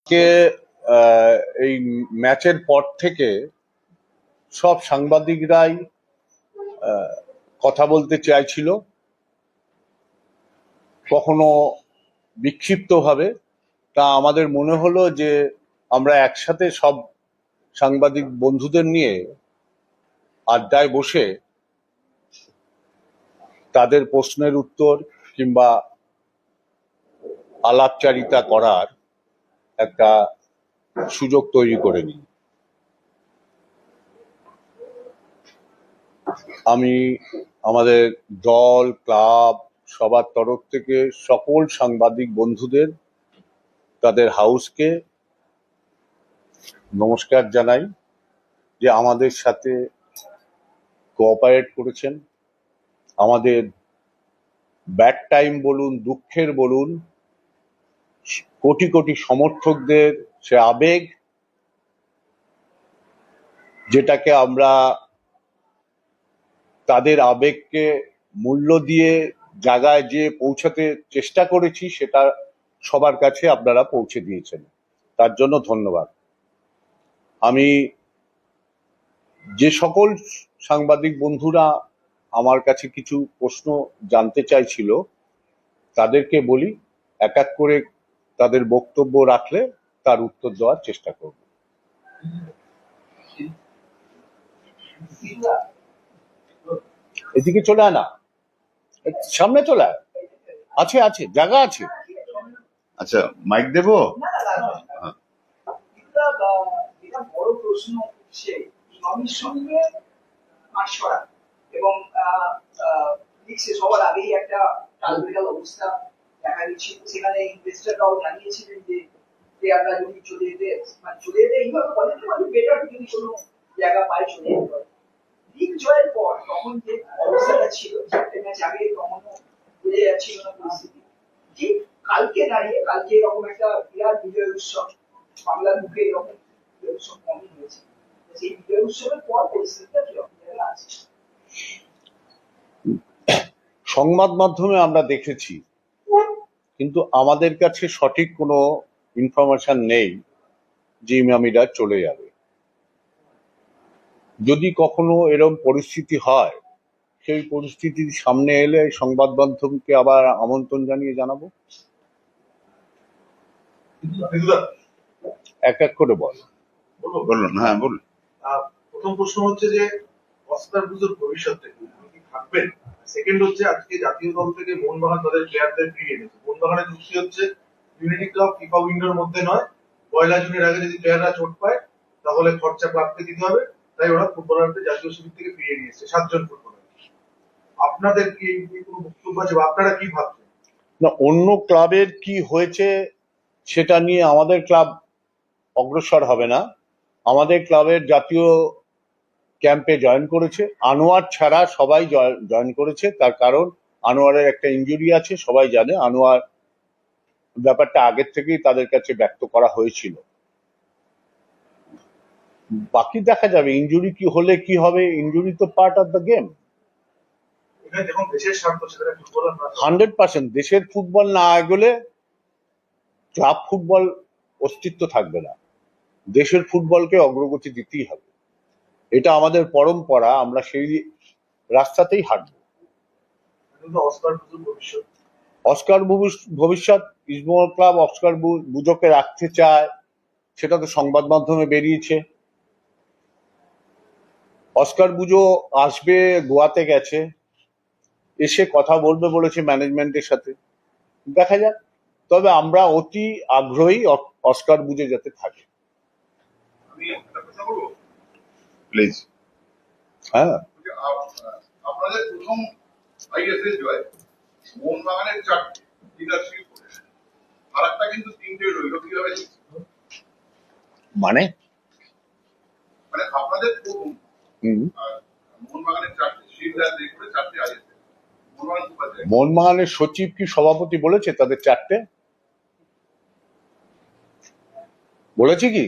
কে এই ম্যাচের পর থেকে সব সাংবাদিকরাই কথা বলতে চাইছিল, কখনো বিক্ষিপ্তভাবে। তা আমাদের মনে হলো যে আমরা একসাথে সব সাংবাদিক বন্ধুদের নিয়ে আড্ডায় বসে তাদের প্রশ্নের উত্তর কিংবা আলাপচারিতা করার একটা সুযোগ তৈরি করে নিই। আমি আমাদের দল, ক্লাব সবার তরফ থেকে সকল সাংবাদিক বন্ধুদের, তাদের হাউসকে নমস্কার জানাই যে আমাদের সাথে কোঅপারেট করেছেন। আমাদের ব্যাড টাইম বলুন, দুঃখের বলুন, কোটি কোটি সমর্থকদের সে আবেগ, যেটাকে আমরা তাদের আবেগকে মূল্য দিয়ে জায়গায় যে পৌঁছাতে চেষ্টা করেছি, সেটা সবার কাছে আপনারা পৌঁছে দিয়েছেন, তার জন্য ধন্যবাদ। আমি যে সকল সাংবাদিক বন্ধুরা আমার কাছে কিছু প্রশ্ন জানতে চাইছিল, তাদেরকে বলি এক এক করে তাদের বক্তব্য রাখলে তার উত্তর দেওয়ার চেষ্টা করব। এদিকে চলে আয় না, সামনে চলে আয়, আছে আছে জায়গা আছে। আচ্ছা, মাইক দেবো? বড় প্রশ্ন হচ্ছে ইমামির সঙ্গে মাস করা এবং লিগ শেষ হওয়ার আগেই একটা টালবেটাল অবস্থা দেখা দিচ্ছিল। সেখানে ইনভেস্টররাও জানিয়েছিলেন যে প্লেয়াররা যদি চলে যেতে এইভাবে বলে বেটার যদি কোনো জায়গা পায় চলে যেতে পারে। লিগ জয়ের পর তখন যে অবস্থাটা ছিল, চারটে ম্যাচ আগে তখন বোঝা যাচ্ছিল না পরিস্থিতি। ঠিক কালকে দাঁড়িয়ে, কালকে এরকম একটা বিরাট বিজয় উৎসব, বাংলার মুখে এরকম বিজয় উৎসব কমই হয়েছে। সেই বিজয় উৎসবের পর পরিস্থিতিটা কিরকম জায়গায় আছে? সংবাদ মাধ্যমে আমরা দেখেছি, কিন্তু আমাদের কাছে সঠিক কোনো ইনফরমেশন নেই যে ইমামিরা চলে যাবে। যদি কখনো এরকম পরিস্থিতি হয়, সেই পরিস্থিতির সামনে এলে সংবাদ মাধ্যমকে আবার আমন্ত্রণ জানিয়ে জানাবো। এক এক করে বল। বলুন। হ্যাঁ, বলুন। প্রথম প্রশ্ন হচ্ছে যে অস্কার বুজোর ভবিষ্যৎ কি থাকবেন? সেকেন্ড হচ্ছে, আজকে জাতীয় দল থেকে মোহনবাগান তাদের প্লেয়ারদের ফিরিয়ে এনেছে। মোহনবাগানের যুক্তি হচ্ছে ইউনিটি ক্লাব ফিফা উইন্ডোর মধ্যে নয়, 1 জুনের আগে যদি প্লেয়াররা চোট পায় তাহলে খরচা ক্লাবকে দিতে হবে, তাই ওরা ফুটবলারদের জাতীয় শিবির থেকে ফিরিয়ে নিয়ে এসছে 7 জন ফুটবলার। আপনাদের কি এই কোনো বক্তব্য আছে বা আপনারা কি ভাবছেন? না, অন্য ক্লাবের কি হয়েছে সেটা নিয়ে আমাদের ক্লাব অগ্রসর হবে না। আমাদের ক্লাবের জাতীয় ক্যাম্পে জয়েন করেছে, আনোয়ার ছাড়া সবাই জয়েন করেছে। তার কারণ আনোয়ারের একটা ইনজুরি আছে, সবাই জানে। আনোয়ার ব্যাপারটা আগের থেকেই তাদের কাছে ব্যক্ত করা হয়েছিল। বাকি দেখা যাবে ইনজুরি কি হলে কি হবে, ইনজুরি তো পার্ট অফ দ্য গেম। 100% দেশের ফুটবল না এগোলে ক্লাব ফুটবল অস্তিত্ব থাকবে না। দেশের ফুটবলকে অগ্রগতি দিতেই হবে, এটা আমাদের পরম্পরা, আমরা সেই রাস্তাতেই হাঁটবো। অস্কার ভবিষ্যৎ, ইস্টবেঙ্গল ক্লাব অস্কার বুজোকে রাখতে চায়, সেটা তো সংবাদ মাধ্যমে বেরিয়েছে। অস্কার বুজো আসবে, গোয়াতে গেছে, এসে কথা বলবে বলেছে ম্যানেজমেন্টের সাথে, দেখা যাক। তবে আমরা অতি আগ্রহী অস্কার বুজো যাতে থাকে। প্লিজ। হ্যাঁ, আপনাদের প্রথম আইএসএল জয়, মোহনবাগানের 4টে লিডারশিপ করেছে, আর একটা কিন্তু 3টে রইল, কিভাবে? মানে আপনাদের প্রথম মোহনবাগানের 4টে লিডার করে 4টে আইএসএল, মোহনবাগানের সচিব কি সভাপতি বলেছে তাদের 4টে? বলেছে কি?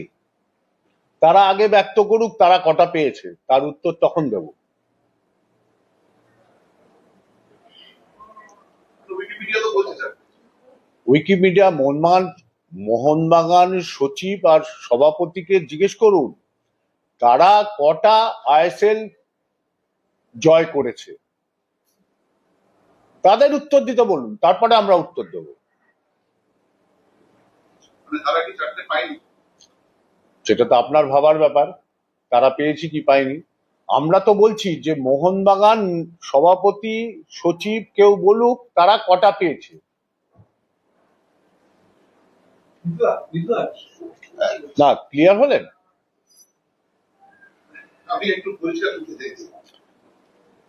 তারা আগে ব্যক্ত করুক তারা কটা পেয়েছে, তার উত্তর তখন দেব। উইকিপিডিয়া তো বলছে স্যার। উইকিমিডিয়া, মোহনবাগান মোহনবাগান সচিব আর সভাপতিকে জিজ্ঞেস করুন তারা কটা আইএসএল জয় করেছে, তাদের উত্তর দিতে বলুন, তারপরে আমরা উত্তর দেব। মানে তারা কি চারটে পায়নি? সেটা তো আপনার ভাবার ব্যাপার, তারা পেয়েছি কি পায়নি। আমরা তো বলছি যে মোহনবাগান সভাপতি সচিব কেউ বলুক তারা কটা পেয়েছে। না, ক্লিয়ার হলেন? আমি একটু পরিষ্কার করতে চাইছি।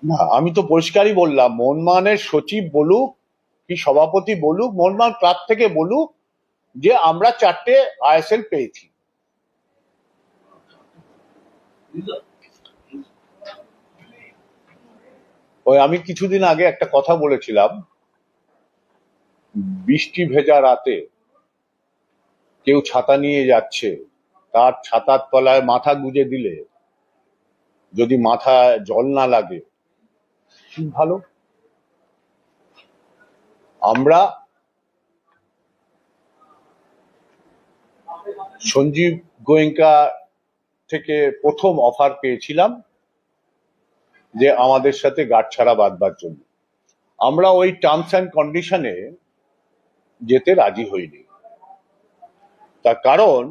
না, আমি তো পরিষ্কারই বললাম, মোহনবাগানের সচিব বলুক কি সভাপতি বলুক, মোহনবাগান ক্লাব থেকে বলুক যে আমরা চারটে আইএসএল পেয়েছি। ওই আমি কিছুদিন আগে একটা কথা বলেছিলাম, বৃষ্টি ভেজা রাতে কেউ ছাতা নিয়ে যাচ্ছে, তার ছাতার তলায় মাথা গুজে দিলে যদি মাথায় জল না লাগে খুব ভালো। আমরা সঞ্জীব গোয়েঙ্কা থেকে প্রথম অফার পেয়েছিলাম যে আমাদের সাথে গাঁটছাড়া বাঁধবার জন্য। আমরা ওই টার্মস অ্যান্ড কন্ডিশনে যেতে রাজি হইনি। তার কারণ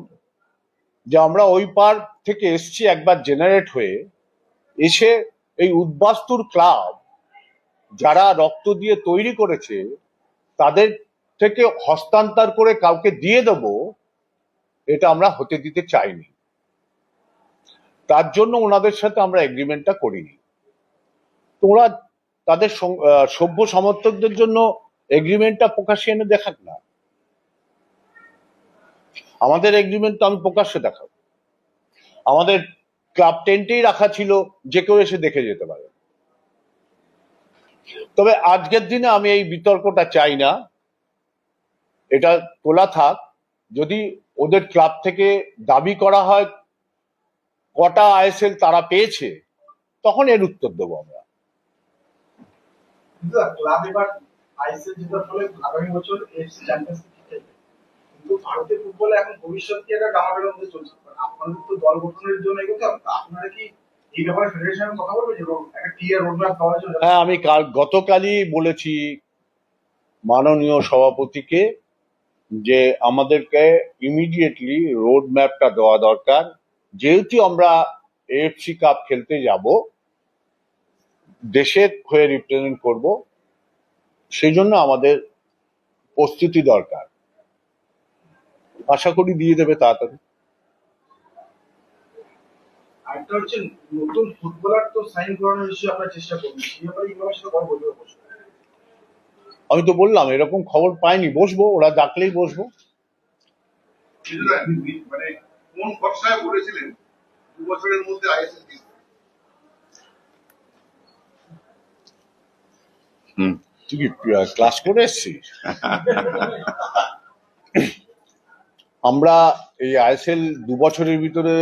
যে আমরা ওই পার থেকে এসছি একবার জেনারেট হয়ে, এসে এই উদ্বাস্তুর ক্লাব যারা রক্ত দিয়ে তৈরি করেছে তাদের থেকে হস্তান্তর করে কাউকে দিয়ে দেব, এটা আমরা হতে দিতে চাইনি। তার জন্য ওনাদের সাথে আমরা এগ্রিমেন্টটা করিনি। তোমরা তাদের সভ্য সমর্থকদের জন্য এগ্রিমেন্টটা প্রকাশ্যে এনে দেখাক না, আমাদের এগ্রিমেন্ট তো আমি প্রকাশ্যে দেখাবো। আমাদের ক্লাব টেন্টেই রাখা ছিল, যে কেউ এসে দেখে যেতে পারে। তবে আজকের দিনে আমি এই বিতর্কটা চাই না, এটা তোলা থাক। যদি ওদের ক্লাব থেকে দাবি করা হয় কটা আইএসএল তারা পেয়েছে, তখন এর উত্তর দেবো আমরা। ক্লাব এবার আইএসএল জেতার ফলে আগামী বছর এফসি চ্যাম্পিয়ন্স লিগ খেলবে, কিন্তু ভারতীয় ফুটবলে এখন ভবিষ্যৎ কি একটা ডামাডোলের মধ্যে চলছে। আপনাদের তো দল গঠনের জন্য এগোতে হবে, আপনারা কি এই ব্যাপারে ফেডারেশনের কথা বলবেন যে একটা ক্লিয়ার রোডম্যাপ দেওয়ার জন্য? হ্যাঁ, আমি গতকালই বলেছি মাননীয় সভাপতিকে যে আমাদেরকে ইমিডিয়েটলি রোড ম্যাপটা দেওয়া দরকার। যেহেতু আমরা এএফসি কাপ খেলতে যাব, দেশের হয়ে রিপ্রেজেন্ট করব, সেই জন্য আমাদের প্রস্তুতি দরকার। আশা করি দিয়ে দেবে তাড়াতাড়ি। আরেকটা হচ্ছে নতুন ফুটবলার তো সাইন করানোর বিষয়ে আপনারা চেষ্টা করবেন, সেই ব্যাপারে ইমামের সাথে কথা বলবে অবশ্যই। আমি তো বললাম এরকম খবর পাইনি, বসবো, ওরা ডাকলেই বসবো। মানে কোন ভরসায় বলেছিলেন 2 বছরের মধ্যে আইএসএল জিতবে? তুই কি ক্লাস করে এসছিস? আমরা এই আইএসএল 2 বছরের ভিতরে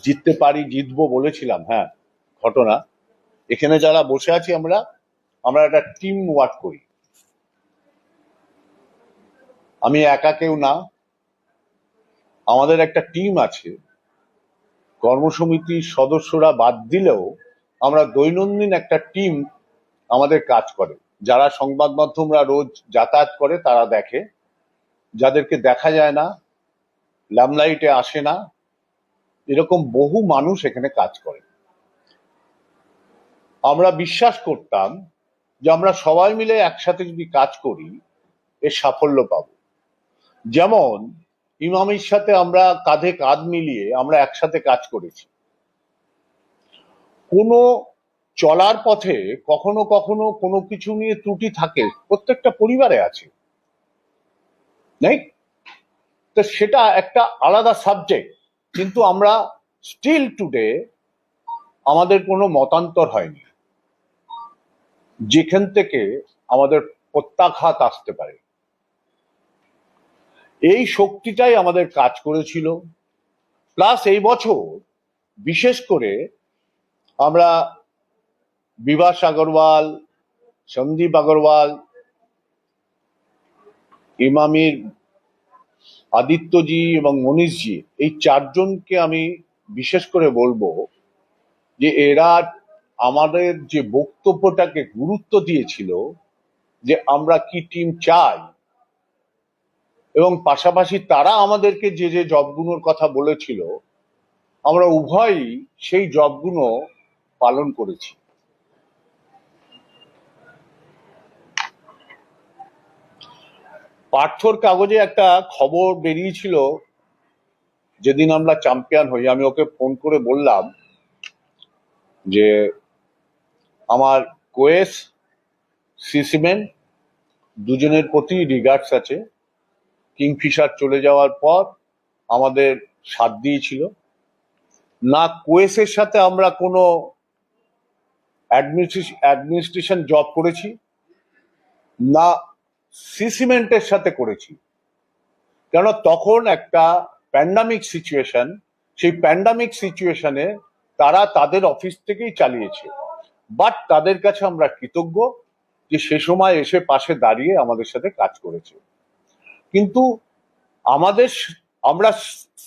জিততে পারি, জিতবো বলেছিলাম। হ্যাঁ, ঘটনা এখানে যারা বসে আছি আমরা একটা টিম ওয়ার্ক করি। আমি একা কেউ না, আমাদের একটা টিম আছে। কর্মসমিতির সদস্যরা বাদ দিলেও আমরা দৈনন্দিন একটা টিম আমাদের কাজ করে। যারা সংবাদ মাধ্যমরা রোজ যাতায়াত করে তারা দেখে, যাদেরকে দেখা যায় না, লামলাইটে আসে না, এরকম বহু মানুষ এখানে কাজ করে। আমরা বিশ্বাস করতাম যে আমরা সবাই মিলে একসাথে যদি কাজ করি এর সাফল্য পাব। যেমন ইমামির সাথে আমরা কাঁধে কাঁধ মিলিয়ে আমরা একসাথে কাজ করেছি। কোনো চলার পথে কখনো কখনো কোনো কিছু নিয়ে ত্রুটি থাকে, প্রত্যেকটা পরিবারে আছে, নেই? তো সেটা একটা আলাদা সাবজেক্ট, কিন্তু আমরা স্টিল টুডে আমাদের কোনো মতান্তর হয়নি, যেখান থেকে আমাদের প্রত্যাঘাত আসতে পারে। এই শক্তিটাই আমাদের কাজ করেছিল। প্লাস এই বছর বিশেষ করে আমরা বিভাস আগরওয়াল, সন্দীপ আগরওয়াল, ইমামির আদিত্যজি এবং মনীষজি, এই চারজনকে আমি বিশেষ করে বলবো যে এরা আমাদের যে বক্তব্যটাকে গুরুত্ব দিয়েছিল যে আমরা কি টিম চাই, এবং পাশাপাশি তারা আমাদেরকে যে যে জবগুলোর কথা বলেছিল আমরা উভয়ই সেই জবগুলো পালন করেছি। পার্থর কাগজে একটা খবর বেরিয়েছিল যেদিন আমরা চ্যাম্পিয়ন হই, আমি ওকে ফোন করে বললাম যে আমার কোয়েস সিসিমেন দুজনের প্রতি রিগার্ডস আছে। কিংফিশার চলে যাওয়ার পর আমাদের সাথ দিয়েছিল না, কোয়েসের সাথে আমরা কোনো অ্যাডমিনিস্ট্রেশন জব করেছি না সিসিমেন্টের সাথে করেছি, কেন তখন একটা প্যান্ডামিক সিচুয়েশন, সেই প্যান্ডামিক সিচুয়েশনে তারা তাদের অফিস থেকেই চালিয়েছে। বাট তাদের কাছে আমরা কৃতজ্ঞ যে সে সময় এসে পাশে দাঁড়িয়ে আমাদের সাথে কাজ করেছে। কিন্তু আমরা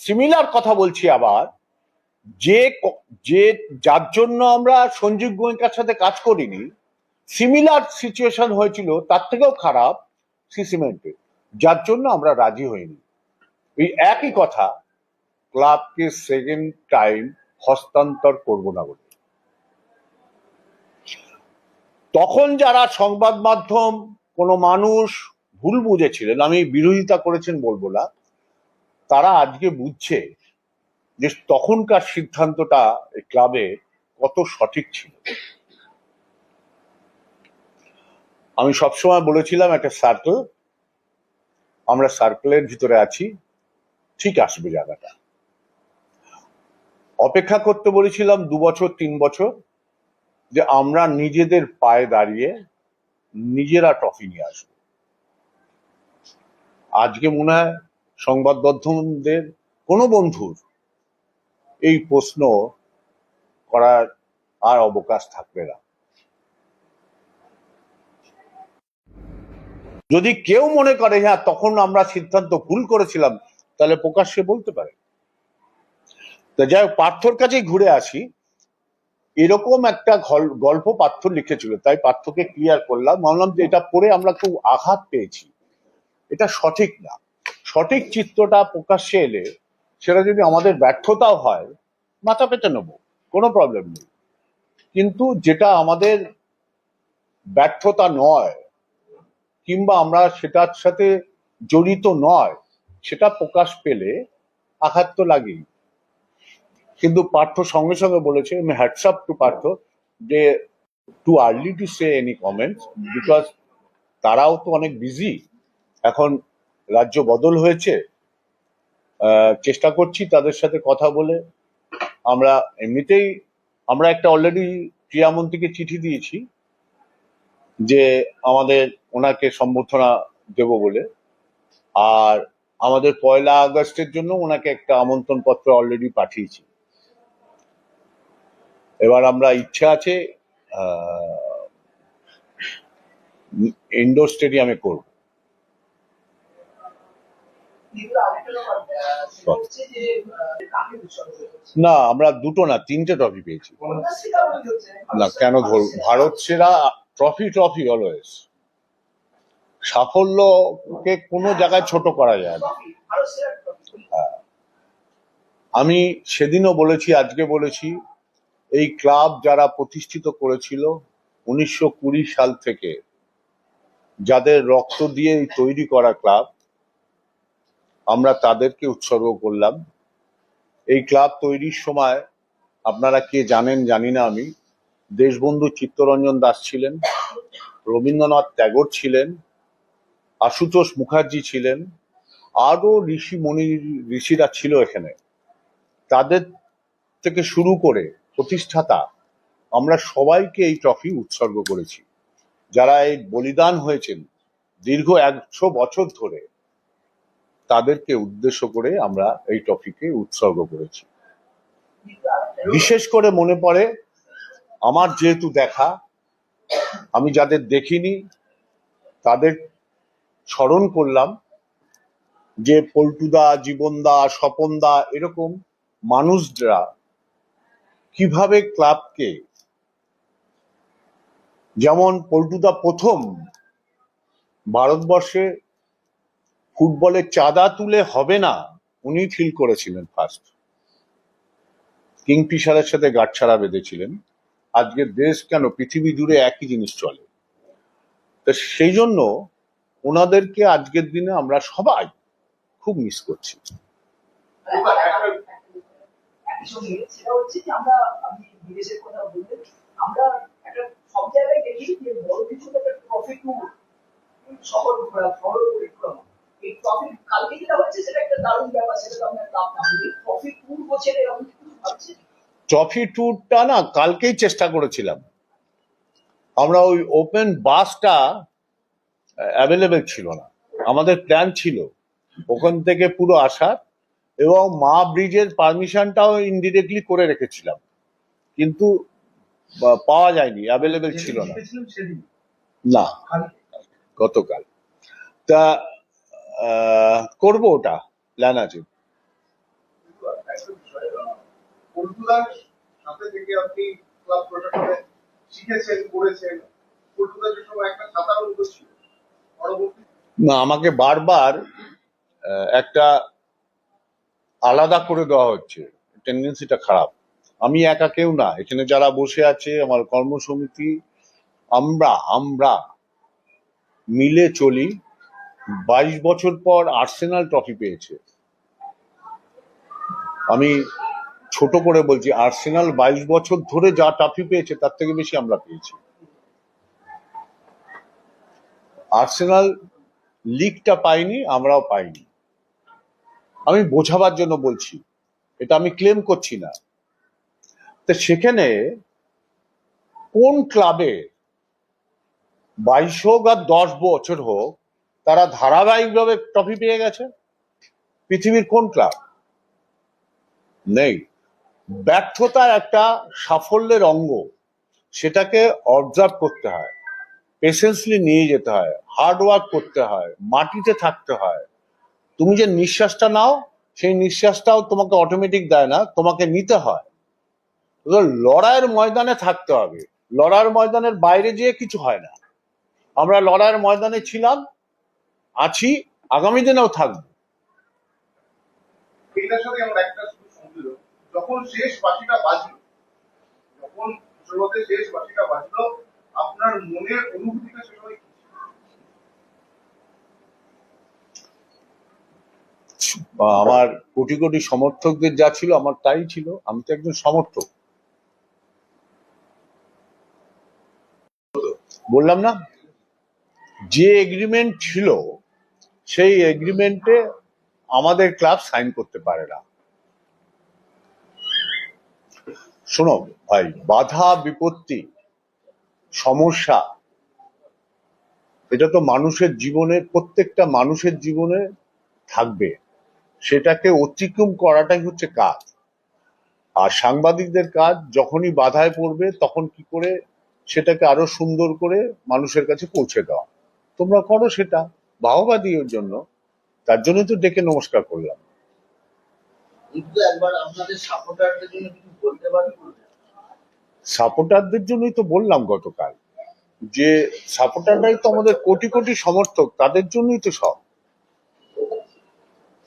সিমিলার কথা বলছি আবার, যে যে যার জন্য আমরা সঞ্জীব গোয়েঙ্কার সাথে কাজ করিনি, সিমিলার সিচুয়েশন হয়েছিল তার থেকেও খারাপ সিসিমেন্টে, যার জন্য আমরা রাজি হইনি। এই একই কথা, ক্লাবকে সেকেন্ড টাইম হস্তান্তর করব না বলে। তখন যারা সংবাদ মাধ্যম, কোনো মানুষ ভুল বুঝেছিলেন, আমি বিরোধিতা করেছেন বলবো না, তারা আজকে বুঝছে যে তখনকার সিদ্ধান্তটা ক্লাবে কত সঠিক ছিল। আমি সবসময় বলেছিলাম একটা সার্কেল, আমরা সার্কেলের ভিতরে আছি, ঠিক আসবে জায়গাটা। অপেক্ষা করতে বলেছিলাম 2 বছর 3 বছর, যে আমরা নিজেদের পায়ে দাঁড়িয়ে নিজেরা ট্রফি নিয়ে আসবো। আজকে মনে হয় সংবাদ মাধ্যমদের কোনো বন্ধুর এই প্রশ্ন করার আর অবকাশ থাকবে না। যদি কেউ মনে করে হ্যাঁ তখন আমরা সিদ্ধান্ত ভুল করেছিলাম, তাহলে প্রকাশ্যে বলতে পারে। তো যাই হোক, পার্থর কাছেই ঘুরে আসি। এরকম একটা গল্প পার্থ লিখেছিল, তাই পার্থকে ক্লিয়ার করলাম। ভাবলাম যে এটা পড়ে আমরা খুব আঘাত পেয়েছি, এটা সঠিক না। সঠিক চিত্রটা প্রকাশ্যে এলে সেটা যদি আমাদের ব্যর্থতাও হয়, মাথা পেতে নেবো, কোনো প্রবলেম নেই। কিন্তু যেটা আমাদের ব্যর্থতা নয়, কিংবা আমরা সেটার সাথে জড়িত নয়, সেটা প্রকাশ পেলে আঘাত তো লাগেই। কিন্তু পার্থ সঙ্গে সঙ্গে বলেছে, আমি হ্যাটস আপ টু পার্থ, যে too early to say any comments, because তারাও তো অনেক বিজি। এখন রাজ্য বদল হয়েছে, চেষ্টা করছি তাদের সাথে কথা বলে। আমরা এমনিতেই আমরা একটা অলরেডি ক্রীড়ামন্ত্রীকে চিঠি দিয়েছি যে আমাদের ওনাকে সম্বর্ধনা দেব বলে, আর আমাদের 1 আগস্টের জন্য ওনাকে একটা আমন্ত্রণ পত্র অলরেডি পাঠিয়েছি। এবার আমরা ইচ্ছা আছে ইন্ডোর স্টেডিয়ামে করব। কিন্তু আরেকটা ব্যাপার, সেটা হচ্ছে যে কাকে উৎসর্গ হচ্ছে না, আমরা 2টো না 3টে ট্রফি পেয়েছি। কন্যাশ্রীটা বলে হচ্ছে না, কেন ধরুন, ভারত সেরা ট্রফি অলওয়েজ। সাফল্যকে কোনো জায়গায় ছোট করা যায় না। ট্রফি ভারত সেরা ট্রফি। আমি সেদিনও বলেছি, আজকে বলেছি, এই ক্লাব যারা প্রতিষ্ঠিত করেছিল 1920 সাল থেকে, যাদের রক্ত দিয়ে এই তৈরি করা ক্লাব, আমরা তাদেরকে উৎসর্গ করলাম। এই ক্লাব তৈরির সময় আপনারা কে জানেন জানি না, আমি দেশবন্ধু চিত্তরঞ্জন দাস ছিলেন, রবীন্দ্রনাথ ট্যাগর ছিলেন, আশুতোষ মুখার্জি ছিলেন, আরো ঋষিরা ছিল এখানে। তাদের থেকে শুরু করে প্রতিষ্ঠাতা, আমরা সবাইকে এই ট্রফি উৎসর্গ করেছি। যারা এই বলিদান হয়েছেন দীর্ঘ 100 বছর ধরে, তাদেরকে উদ্দেশ্য করে আমরা এই ট্রফিকে উৎসর্গ করেছি। বিশেষ করে মনে পড়ে আমার, যেহেতু দেখা, আমি যাদের দেখিনি তাদের স্মরণ করলাম, যে পল্টুদা, জীবনদা, স্বপনদা এরকম মানুষরা কিভাবে ক্লাবকে, যেমন পল্টুদা প্রথম ভারতবর্ষে ফুটবলের চাঁদা তুলে হবে না উনি ফিল করেছিলেন ফার্স্ট, কিংফিশারের সাথে গাঁটছড়া বেঁধেছিলেন। আজকের দেশ কেন পৃথিবী জুড়ে একই জিনিস চলে। তো সেই জন্য ওনাদেরকে আজকের দিনে আমরা সবাই খুব মিস করছি। একই সঙ্গে সেটা হচ্ছে যে আমি বিদেশের কথা বলতে, আমরা একটা সব জায়গায় দেখি যে বড় কিছু একটা ট্রফি ট্যুর শহর শহর পরিক্রমা, এই ট্রফি কালকে যেটা হচ্ছে সেটা একটা দারুণ ব্যাপার, সেটা তো আমরা ক্লাব না বলি, ট্রফি ট্যুর হচ্ছে এরকম কিছু ভাবছে। ট্রফি ট্যুরটা না কালকেই চেষ্টা করেছিলাম আমরা, ওই ওপেন বাসটা অ্যাভেলেবেল ছিল না। আমাদের প্ল্যান ছিল ওখান থেকে পুরো আসার, এবং মা ব্রিজের পারমিশনটাও ইনডিরেক্টলি করে রেখেছিলাম, কিন্তু পাওয়া যায়নি, অ্যাভেলেবেল ছিল না। সেদিন না, গতকাল। তা করবো, ওটা প্ল্যান আছে। একটা বিষয়, পল্টুদার সাথে থেকে আপনি ক্লাব প্রশাসনে শিখেছেন, করেছেন। পল্টুদার যে সময় একটা সাধারণ ছিল, পরবর্তী না, আমাকে বারবার একটা আলাদা করে দেওয়া হচ্ছে, টেন্ডেন্সিটা খারাপ। আমি একা কেউ না, এখানে যারা বসে আছে আমার কর্মসমিতি, আমরা মিলে চলি। 22 বছর পর আর্সেনাল ট্রফি পেয়েছে। আমি ছোট করে বলছি, আর্সেনাল 22 বছর ধরে যা ট্রফি পেয়েছে তার থেকে বেশি আমরা পেয়েছি। আর্সেনাল লিগটা পাইনি, আমরাও পাইনি। আমি বোঝাবার জন্য বলছি, এটা আমি ক্লেম করছি না। তো সেখানে কোন ক্লাবে 22 হোক আর 10 বছর হোক তারা ধারাবাহিকভাবে ট্রফি পেয়ে গেছে? পৃথিবীর কোন ক্লাব? নেই। ব্যর্থতা একটা সাফল্যের অঙ্গ, সেটাকে অবজার্ভ করতে হয়, পেশেন্সলি নিয়ে যেতে হয়, হার্ড ওয়ার্ক করতে হয়, মাটিতে থাকতে হয়। তুমি যে নিঃশ্বাসটা নাও সেই নিঃশ্বাসটাও তোমাকে অটোমেটিক দেয় না, তোমাকে নিতে হয়। তো লড়াইয়ের ময়দানে থাকতে হবে, লড়াইয়ের ময়দানের বাইরে যেয়ে কিছু হয় না। আমরা লড়াইয়ের ময়দানে ছিলাম, আছি, আগামী দিনেও থাকবো। এটার সাথে আমার একটা শুধু সংযোজন, যখন শেষ বাঁশিটা বাজলো, যখন শুরুতে শেষ বাঁশিটা বাজলো, আপনার মনের অনুভূতিটা সে সময় কি ছিল? আমার কোটি কোটি সমর্থকদের যা ছিল আমার তাই ছিল। আমি তো একজন সমর্থক, বললাম না, যে এগ্রিমেন্ট ছিল সেই এগ্রিমেন্টে আমাদের ক্লাব সাইন করতে পারে না। শোনো ভাই, বাধা বিপত্তি সমস্যা এটা তো মানুষের জীবনে, প্রত্যেকটা মানুষের জীবনে থাকবে, সেটাকে অতিক্রম করাটাই হচ্ছে কাজ। আর সাংবাদিকদের কাজ যখনই বাধায় পড়বে তখন কি করে সেটাকে আরো সুন্দর করে মানুষের কাছে পৌঁছে দেওয়া। তোমরা করো সেটা, বাহবা দিই ওর জন্য, তার জন্য তো ডেকে নমস্কার করলাম। কিন্তু একবার আপনাদের সাপোর্টারদের জন্য কিছু বলতে পারেন? সাপোর্টারদের জন্যই তো বললাম গতকাল, যে সাপোর্টাররাই তো আমাদের কোটি কোটি সমর্থক, তাদের জন্যই তো সব,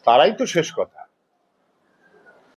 তারাই তো শেষ কথা।